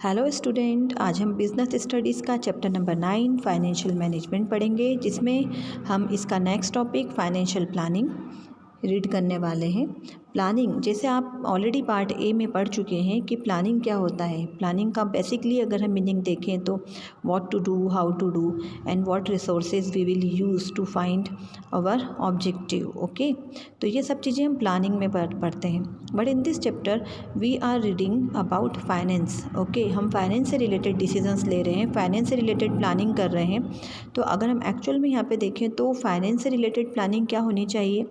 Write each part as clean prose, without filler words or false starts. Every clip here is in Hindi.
हेलो स्टूडेंट, आज हम बिज़नेस स्टडीज़ का चैप्टर नंबर 9 फाइनेंशियल मैनेजमेंट पढ़ेंगे, जिसमें हम इसका next topic financial planning read करने वाले हैं। प्लानिंग, जैसे आप ऑलरेडी पार्ट ए में पढ़ चुके हैं कि प्लानिंग क्या होता है। प्लानिंग का बेसिकली अगर हम मीनिंग देखें तो what to do, how to do and what resources we will use to find our objective. Okay, तो ये सब चीज़ें हम प्लानिंग में पढ़ते हैं। But in this chapter we are reading about finance. Okay, हम फाइनेंस से रिलेटेड डिसीजंस ले रहे हैं, फाइनेंस से रिलेटेड प्लानिंग कर रहे हैं। तो अगर हम एक्चुअल में यहाँ पे देखें तो फाइनेंस से रिलेटेड प्लानिंग क्या होनी चाहिए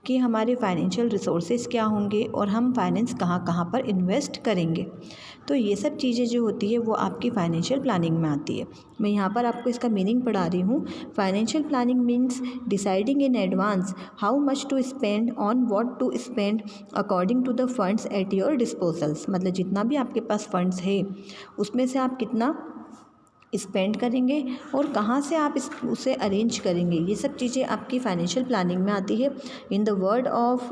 कि हमारे फाइनेंशियल रिसोर्सेज क्या होंगे और हम फाइनेंस कहाँ कहाँ पर इन्वेस्ट करेंगे। तो ये सब चीज़ें जो होती है वो आपकी फाइनेंशियल प्लानिंग में आती है। मैं यहाँ पर आपको इसका मीनिंग पढ़ा रही हूँ। Financial planning means deciding in advance how much to spend on what to spend according to the funds at your disposals. मतलब जितना भी आपके पास फंड्स है उसमें से आप कितना स्पेंड करेंगे और कहाँ से आप उसे अरेंज करेंगे, ये सब चीज़ें आपकी फाइनेंशियल प्लानिंग में आती है। In the word of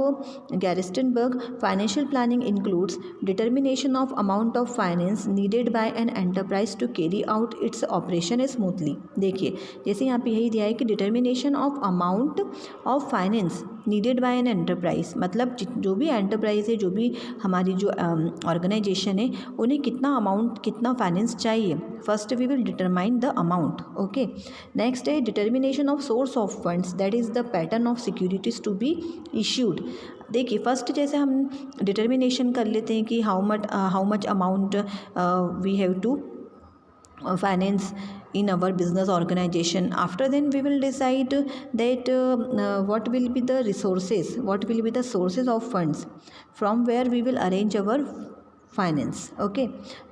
Gerstenberg, financial planning includes determination of amount of finance needed by an enterprise to carry out its operation smoothly. देखिए, जैसे यहाँ पे यही दिया है कि determination of amount of finance needed by an enterprise, मतलब जो भी एंटरप्राइज है, जो भी हमारी जो ऑर्गेनाइजेशन है, उन्हें कितना अमाउंट, कितना फाइनेंस चाहिए। First we will determine the amount. Okay, next है determination of source of funds, that is the pattern of securities to be issued. देखिए, फर्स्ट जैसे हम डिटर्मिनेशन कर लेते हैं कि how much amount we have to finance in our business organization. After then we will decide that what will be the resources, what will be the sources of funds from where we will arrange our finance. Okay,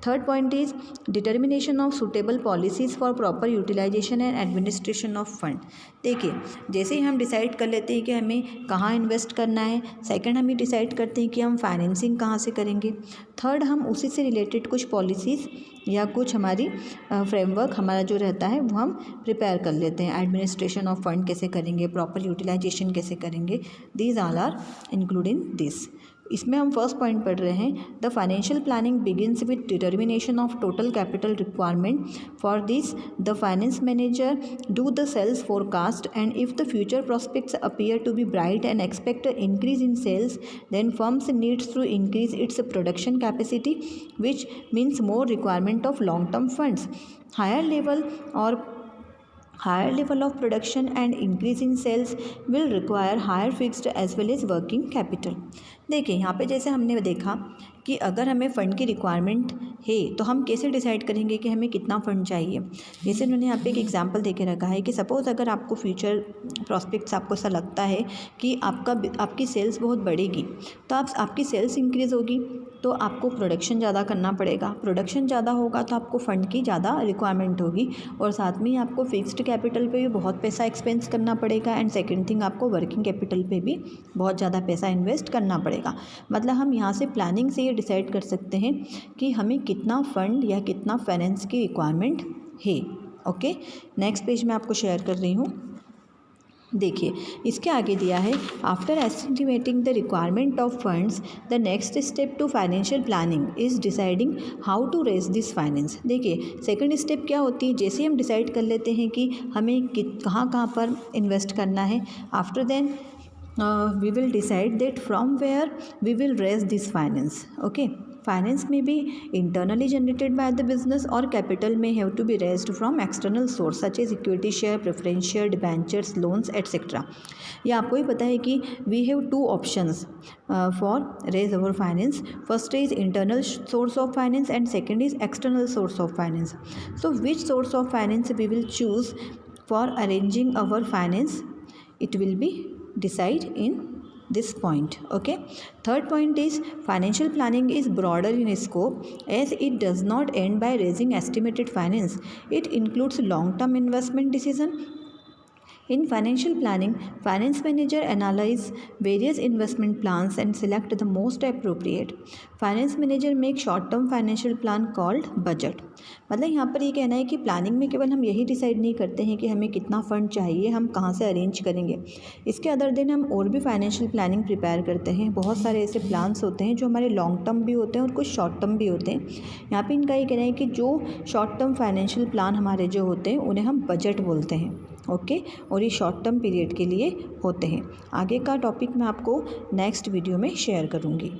third point is determination of suitable policies for proper utilization and administration of fund. देखिए, जैसे ही हम डिसाइड कर लेते हैं कि हमें कहाँ इन्वेस्ट करना है, सेकंड हम ये डिसाइड करते हैं कि हम फाइनेंसिंग कहाँ से करेंगे, थर्ड हम उसी से रिलेटेड कुछ पॉलिसीज़ या कुछ हमारी फ्रेमवर्क हमारा जो रहता है वो हम प्रिपेयर कर लेते हैं। एडमिनिस्ट्रेशन ऑफ फंड कैसे करेंगे, प्रॉपर यूटिलाइजेशन कैसे करेंगे, these all are including this. इसमें हम फर्स्ट पॉइंट पढ़ रहे हैं, the financial planning begins with determination of total capital requirement. For this the finance manager do the sales forecast and if the future prospects appear to be bright and expect increase in sales, then firms needs to increase its production capacity, which means more requirement of long term funds. Higher level of production and increase in sales will require higher fixed as well as working capital. देखिए, यहाँ पे जैसे हमने देखा कि अगर हमें फ़ंड की रिक्वायरमेंट है तो हम कैसे डिसाइड करेंगे कि हमें कितना फ़ंड चाहिए। जैसे उन्होंने यहाँ पे एक एग्जांपल देके रखा है कि सपोज़ अगर आपको फ्यूचर प्रॉस्पेक्ट्स, आपको ऐसा लगता है कि आपकी सेल्स बहुत बढ़ेगी, तो आपकी सेल्स इंक्रीज़ होगी तो आपको प्रोडक्शन ज़्यादा करना पड़ेगा, प्रोडक्शन ज़्यादा होगा तो आपको फ़ंड की ज़्यादा रिक्वायरमेंट होगी और साथ में ही आपको फिक्स्ड कैपिटल पे भी बहुत पैसा एक्सपेंस करना पड़ेगा एंड सेकंड थिंग आपको वर्किंग कैपिटल पे भी बहुत ज़्यादा पैसा इन्वेस्ट करना पड़ेगा। मतलब हम यहाँ से प्लानिंग से ये डिसाइड कर सकते हैं कि हमें कितना फ़ंड या कितना फाइनेंस की रिक्वायरमेंट है। ओके, नेक्स्ट पेज में आपको शेयर कर रही हूँ। देखिए, इसके आगे दिया है, after estimating the requirement of funds the next step to financial planning is deciding how to raise this finance. देखिए, सेकंड स्टेप क्या होती है, जैसे हम डिसाइड कर लेते हैं कि हमें कहाँ कहाँ पर इन्वेस्ट करना है, after then we will decide that from where we will raise this finance. Okay, finance may be internally generated by the business or capital may have to be raised from external source such as equity share, preference share, debentures, loans, etc. ये आपको ही पता है कि we have two options for raise our finance. First is internal source of finance and second is external source of finance. So which source of finance we will choose for arranging our finance, it will be decide in this point. Okay, third point is financial planning is broader in scope as it does not end by raising estimated finance. It includes long term investment decision, In financial planning, finance manager analyze various investment plans and select the most appropriate. Finance manager make short-term financial plan called budget. मतलब यहाँ पर ये कहना है कि प्लानिंग में केवल हम यही डिसाइड नहीं करते हैं कि हमें कितना फ़ंड चाहिए, हम कहाँ से अरेंज करेंगे। इसके अदर दिन हम और भी फाइनेंशियल प्लानिंग प्रिपेयर करते हैं। बहुत सारे ऐसे प्लान्स होते हैं जो हमारे लॉन्ग टर्म भी होते हैं और कुछ शॉर्ट टर्म भी होते हैं। यहाँ पे इनका ये कहना है कि जो शॉर्ट टर्म फाइनेंशियल प्लान हमारे जो होते हैं उन्हें हम बजट बोलते हैं। ओके, और ये शॉर्ट टर्म पीरियड के लिए होते हैं। आगे का टॉपिक मैं आपको नेक्स्ट वीडियो में शेयर करूँगी।